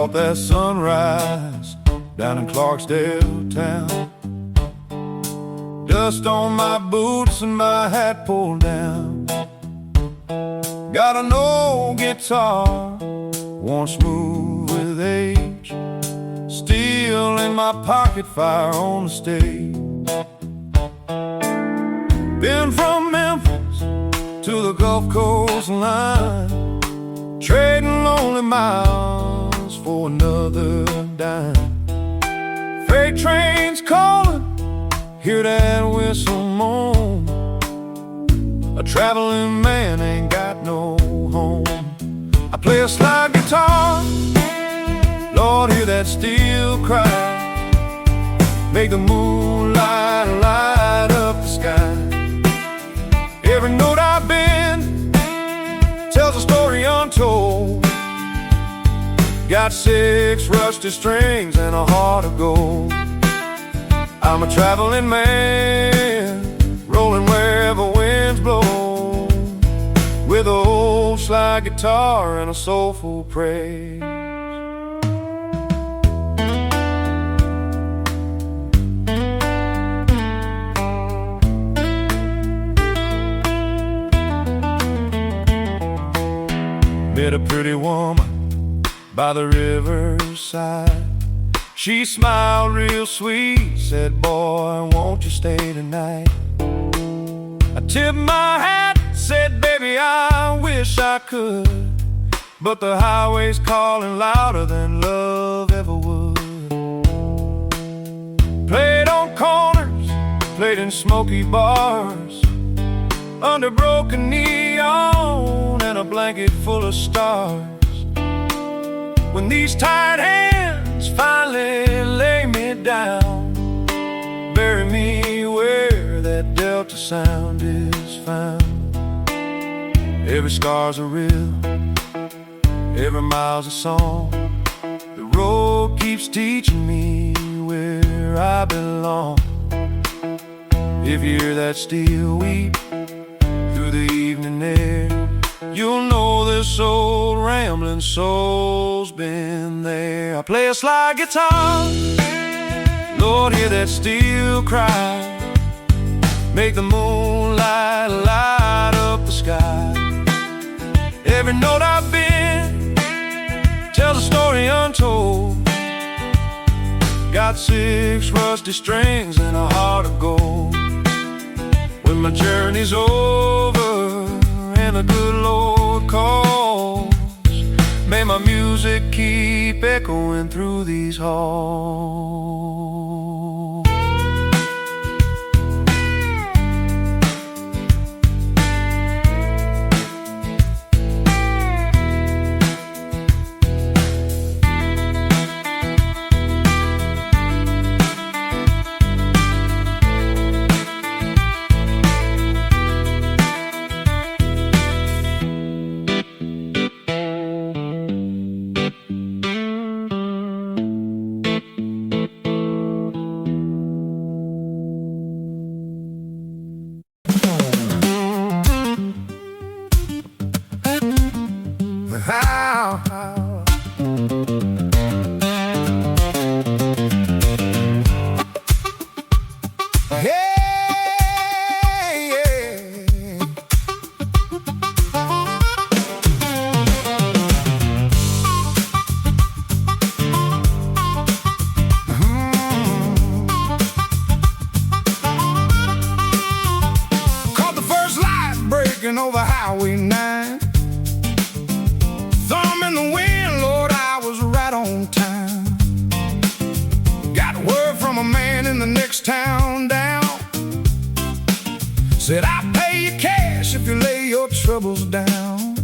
caught that sunrise down in Clarksdale town. Dust on my boots and my hat pulled down. Got an old guitar, worn smooth with age, steel in my pocket, fire on the stage. Been from Memphis to the Gulf Coast line, trading lonely miles for another dime. Freight trains calling, hear that whistle moan. A traveling man ain't got no home. I play a slide guitar, Lord, hear that steel cry. Make the moonlight light up the sky. Every note I've been tells a story untold. Got 6 rusty strings and a heart of gold. I'm a traveling man, rolling wherever winds blow, with an old slide guitar and a soulful praise. Met a pretty woman by the riverside. She smiled real sweet, said, boy, won't you stay tonight? I tipped my hat, said, baby, I wish I could, but the highway's calling louder than love ever would. Played on corners, played in smoky bars, under broken neon and a blanket full of stars. When these tired hands finally lay me down, bury me where that Delta sound is found. Every scar's a rill, every mile's a song. The road keeps teaching me where I belong. If you hear that steel weep through the evening air, you'll know this old rambling soul's been there. I play a slide guitar, Lord, hear that steel cry. Make the moonlight light up the sky. Every note I've been tells a story untold. Got 6 rusty strings and a heart of gold. When my journey's over and the good Lord calls, may my music keep echoing through these halls. Over Highway 9, thumb in the wind, Lord, I was right on time. Got word from a man in the next town down, said, I'll pay you cash if you lay your troubles down.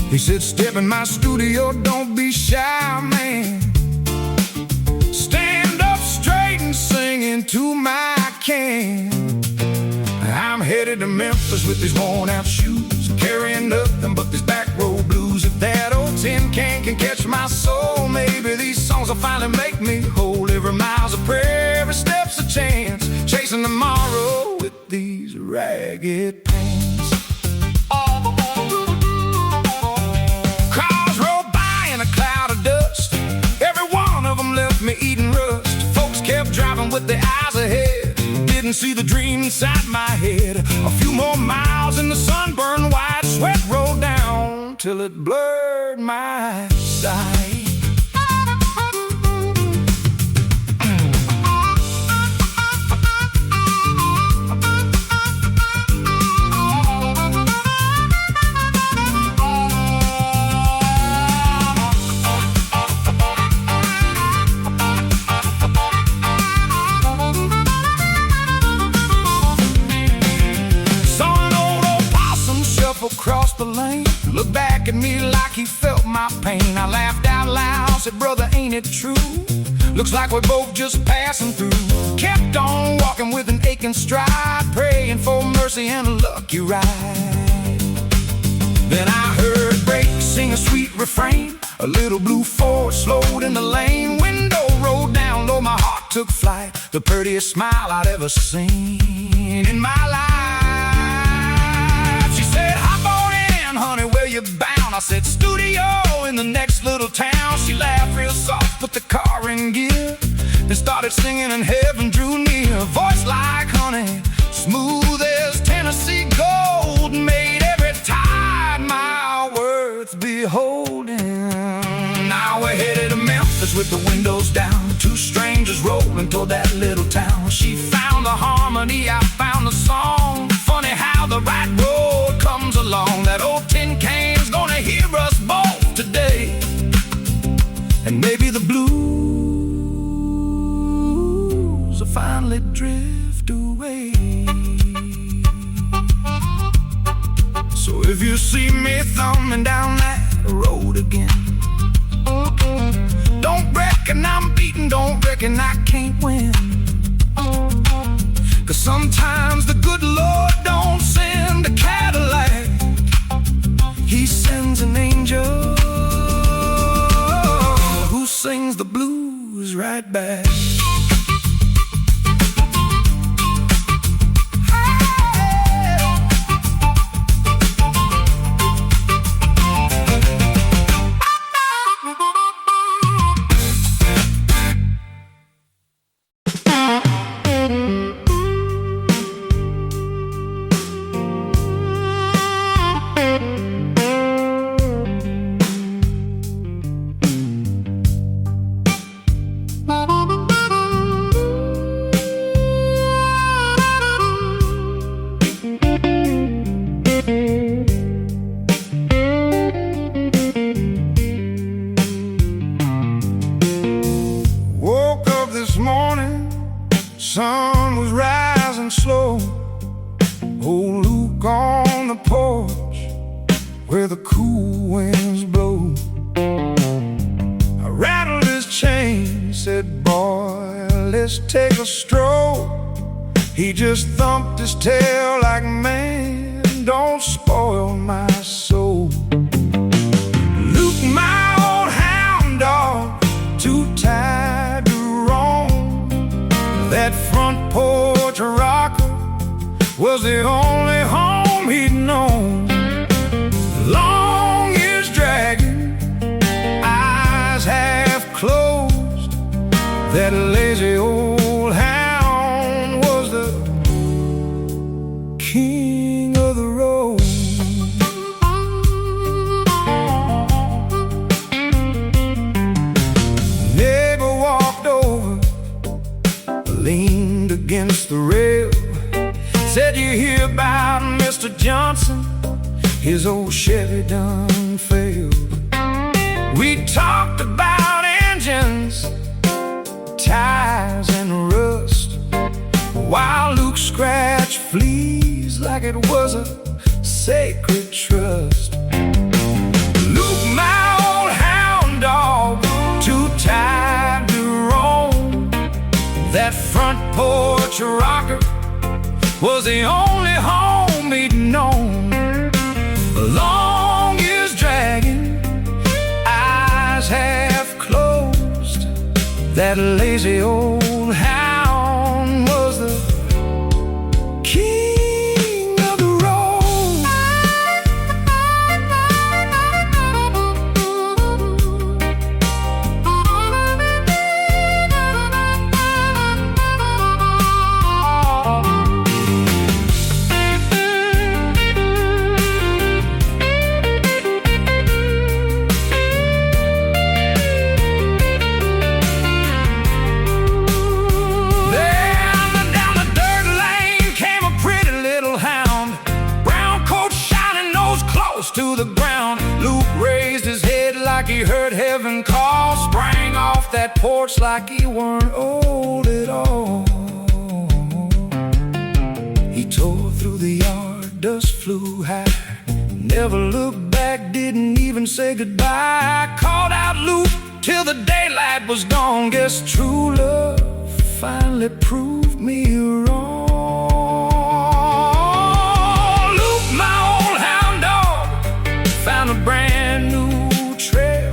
He said, step in my studio, don't be shy, man. Stand up straight and sing into my can. I'm headed to Memphis with these worn out shoes, carrying nothing but these back road blues. If that old tin can catch my soul, maybe these songs will finally make me whole. Every mile's a prayer, every step's a chance, chasing tomorrow with these ragged pants. Cars roll by in a cloud of dust. see the dream inside my head. A few more miles and the sun burned white. Sweat rolled down till it blurred my sight. Across the lane, looked back at me like he felt my pain. I laughed out loud, said, brother, ain't it true? Looks like we're both just passing through. Kept on walking with an aching stride, praying for mercy and a lucky ride. Then I heard brakes sing a sweet refrain. A little blue Ford slowed in the lane. Window rolled down low, my heart took flight. The prettiest smile I'd ever seen in my life. Honey, where you bound? I said, studio in the next little town. She laughed real soft, put the car in gear, then started singing and heaven drew near. Voice like honey, smooth as Tennessee gold, made every tide my worth beholding. Now we're headed to Memphis with the windows down. Two strangers rolling toward that little town. She found the harmony, I found the song. Funny how the right road comes along. That old tin can's gonna hear us both today, and maybe the blues will finally drift away. So if you see me thumbing down that road again, don't reckon I'm beaten, don't reckon I can't win. 'Cause sometimes the good Lord don't send a Cadillac, He sends an angel who sings the blues right back. Sun was rising slow. Old Luke on the porch where the cool winds blow. I rattled his chain, said, boy, let's take a stroll. He just thumped his tail like, man, don't spoil my soul. Luke, my old hound dog, too tired to roam. That front porch rocker was the only home he'd known. Long years dragging, eyes half closed. That lazy old hound was the king of the road. Neighbor walked over, leaned against the rail, said, you hear about Mr. Johnson? His old Chevy done failed. We talked about engines, tires and rust, while Luke scratched fleas like it was a sacred trust. Luke, my old hound dog, too tired to roam. That front porch rocker was the only home he'd known. Long years dragging, eyes half closed. That lazy old hound was the king of the road. ground. Luke raised his head like he heard heaven call, sprang off that porch like he weren't old at all. He tore through the yard, dust flew high, never looked back, didn't even say goodbye. I called out Luke till the daylight was gone. Guess true love finally proved me wrong. Luke, my old hound dog, found a brand new trail,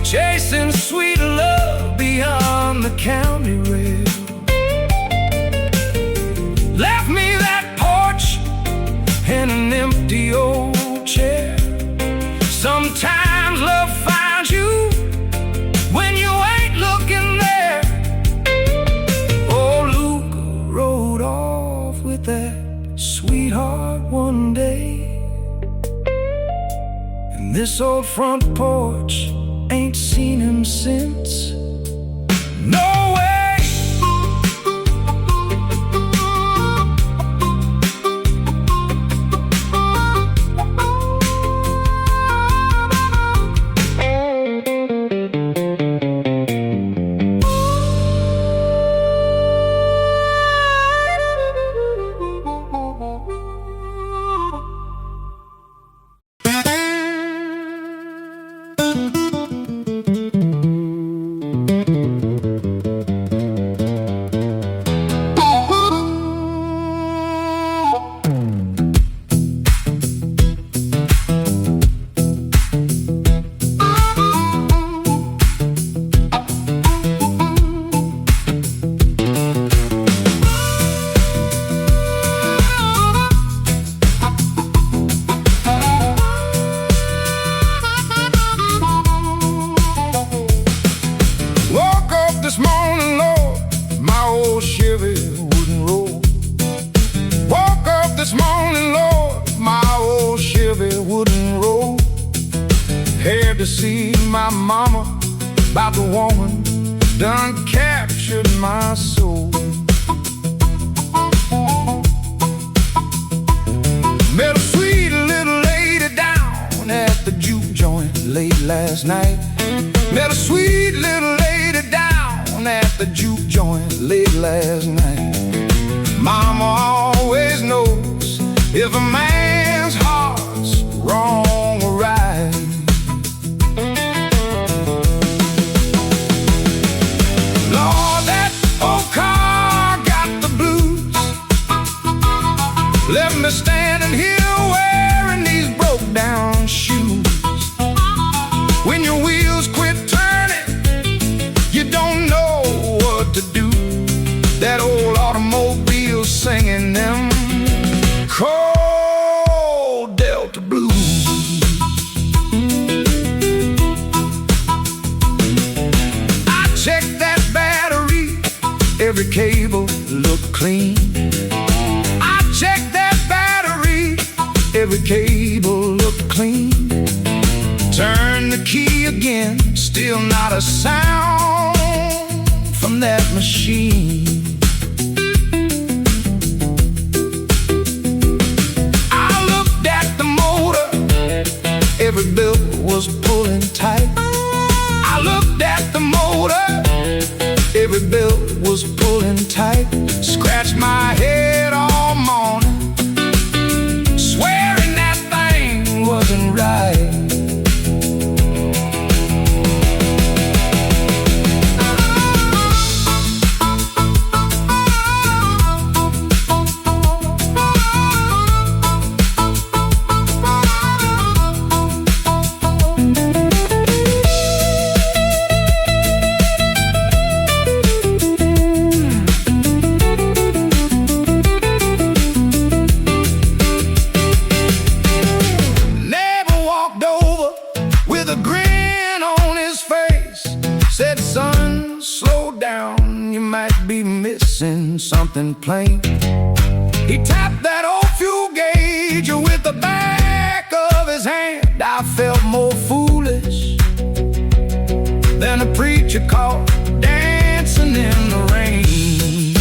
chasing sweet love beyond the county rail. Left me that porch and an empty old chair. Sometimes love finds you when you ain't looking there. Oh, Luke rode off with that sweetheart one day, and this old front porch ain't seen him since. No way. This morning, Lord, my old Chevy wouldn't roll. Woke up this morning, Lord, my old Chevy wouldn't roll. Had to see my mama about the woman done captured my soul. Met a sweet little lady down at the juke joint late last night. Met a sweet little lady down at the juke joint late last night. Mama always knows if a man's heart's wrong or right. Lord, that old car got the blues. Left me standing here wearing these broke down shoes. When your wheels quit turning, you don't know what to do. That old automobile singing them cold Delta blues. I checked that battery, every cable looked clean. I checked that battery, every cable looked clean. Turn the key again, still not a sound from that machine. I looked at the motor, every belt was pulling tight. I looked at the motor, every belt was pulling tight. Scratched my head all morning, swearing that thing wasn't right. Something plain. He tapped that old fuel gauge with the back of his hand. I felt more foolish than a preacher caught dancing in the rain.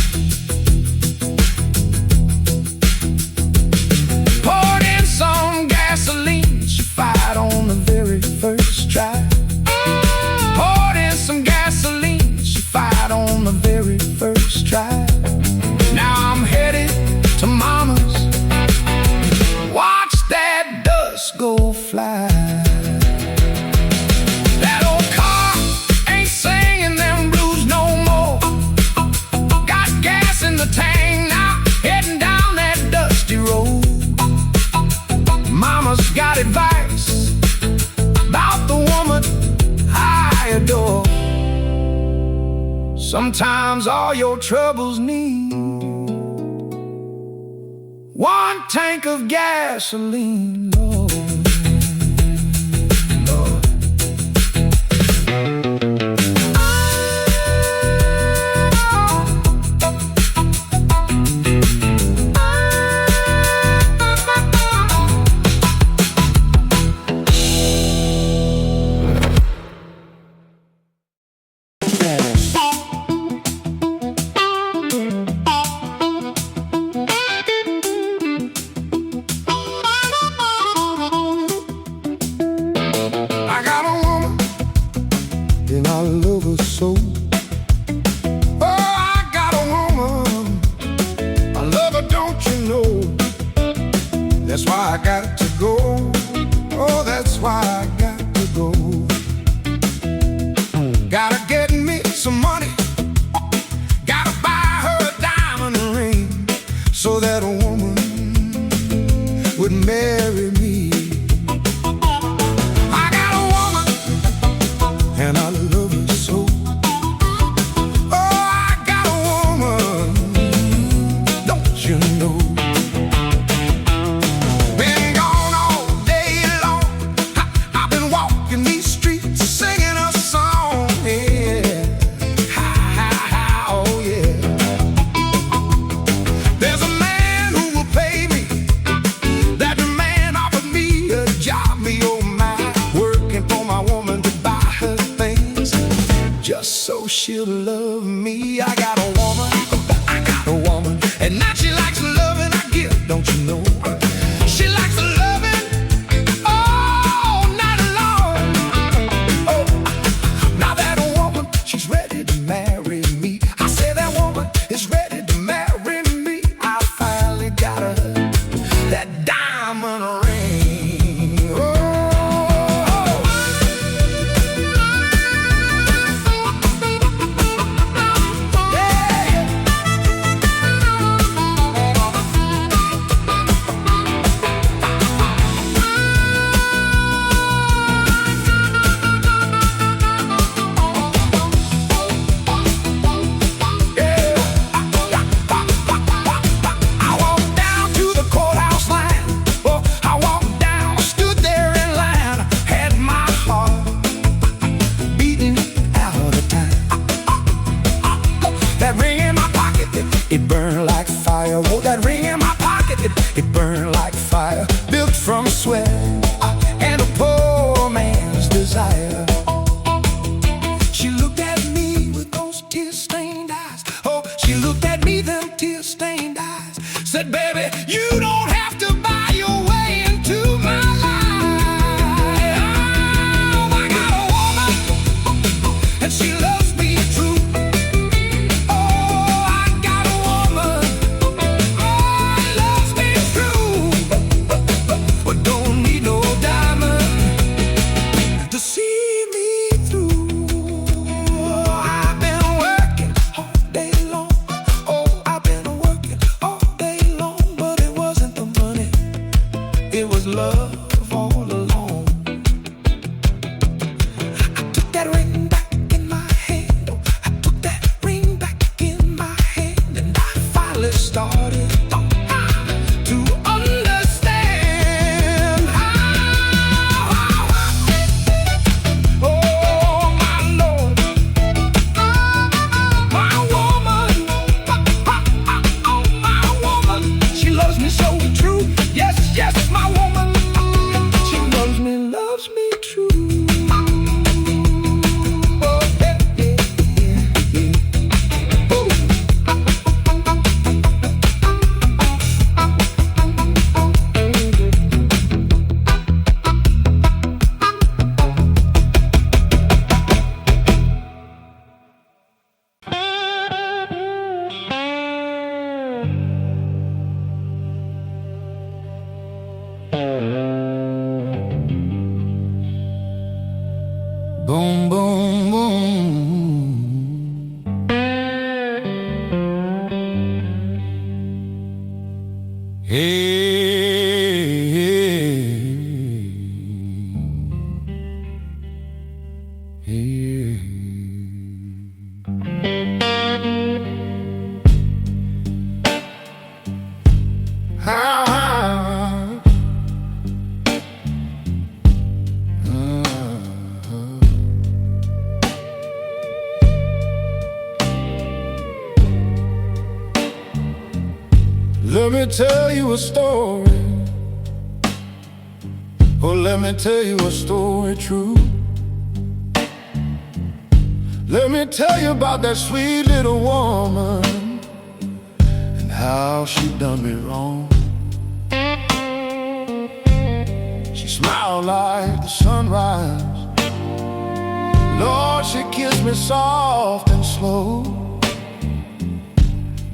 Poured in some gasoline so fly. That old car ain't singing them blues no more. Got gas in the tank now, heading down that dusty road. Mama's got advice about the woman I adore. Sometimes all your troubles need one tank of gasoline, Lord, Lord. And I love her so. Oh, I got a woman, I love her, don't you know? That's why I got to go. Oh, that's why I got to go. Gotta get me some money, gotta buy her a diamond ring, so that a woman would marry me. And I love her so. Oh, I got a woman, don't you know? Been gone all day long, I've been walking these streets singing a song, yeah. Oh yeah. There's a man who will pay me. That man offered me a job, me oh my, working for my woman to buy her just so she'll love me. I got a woman, I got a woman, and now she likes the loving I give, don't you know? She likes the loving all night long. Oh, now that woman, she's ready to marry me. I say that woman is ready to marry me. I finally got her that diamond ring. Oh. Boom, boom, boom. Hey, hey, hey. Let me tell you a story. Oh, let me tell you a story true. Let me tell you about that sweet little woman and how she done me wrong. She smiled like the sunrise. Lord, she kissed me soft and slow.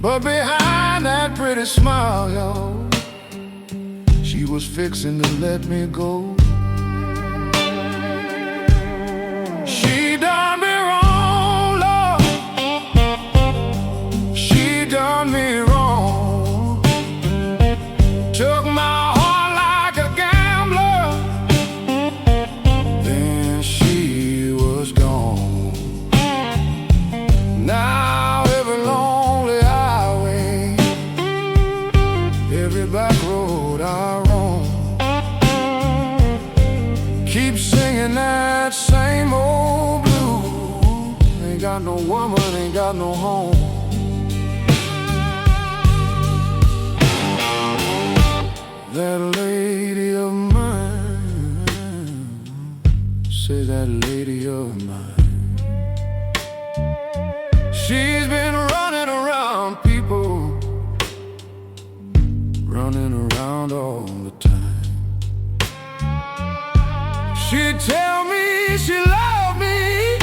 But behind that pretty smile, yo, she was fixing to let me go. She done me wrong, Lord. She done me wrong. Took my heart like a gambler. Then she was gone. Now every lonely highway, every back road I roam, keep singing that same old blues. Ain't got no woman, ain't got no home. That lady of mine, say that lady of mine, she's been running around people, running around all the time. She'd tell me she loved me,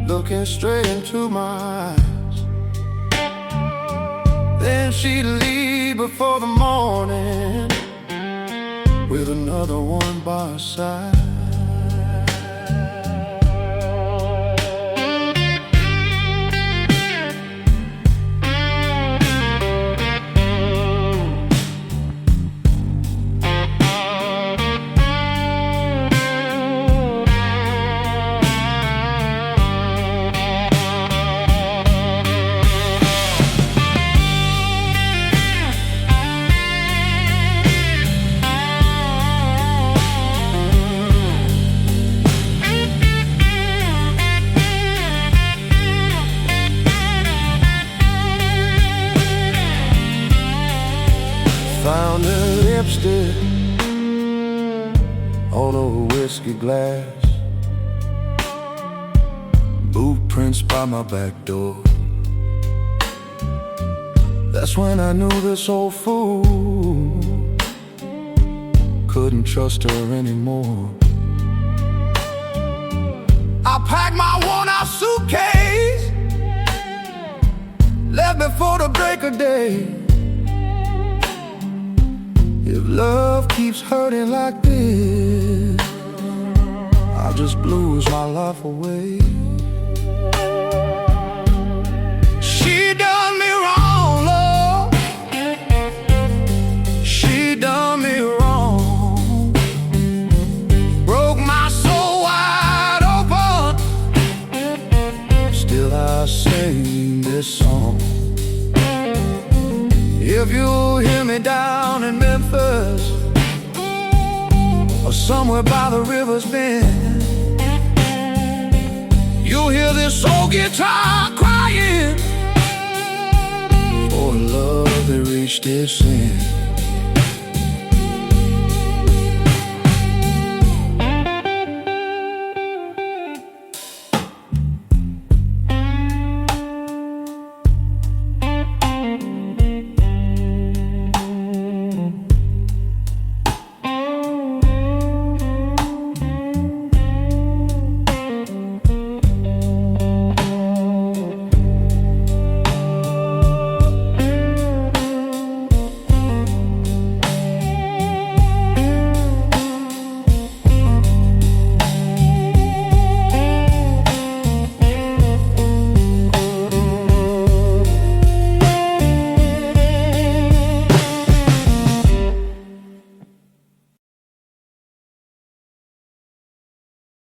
looking straight into my eyes. Then she'd leave before the morning with another one by her side. Found her lipstick on a whiskey glass, boot prints by my back door. That's when I knew this old fool couldn't trust her anymore. I packed my worn-out suitcase, left before the break of day. If love keeps hurting like this, I'll just blues my life away. She done me wrong, Lord. She done me wrong. Broke my soul wide open. Still I sing this song. If you hear me down in Memphis, or somewhere by the river's bend, you'll hear this old guitar crying for love that reached its end.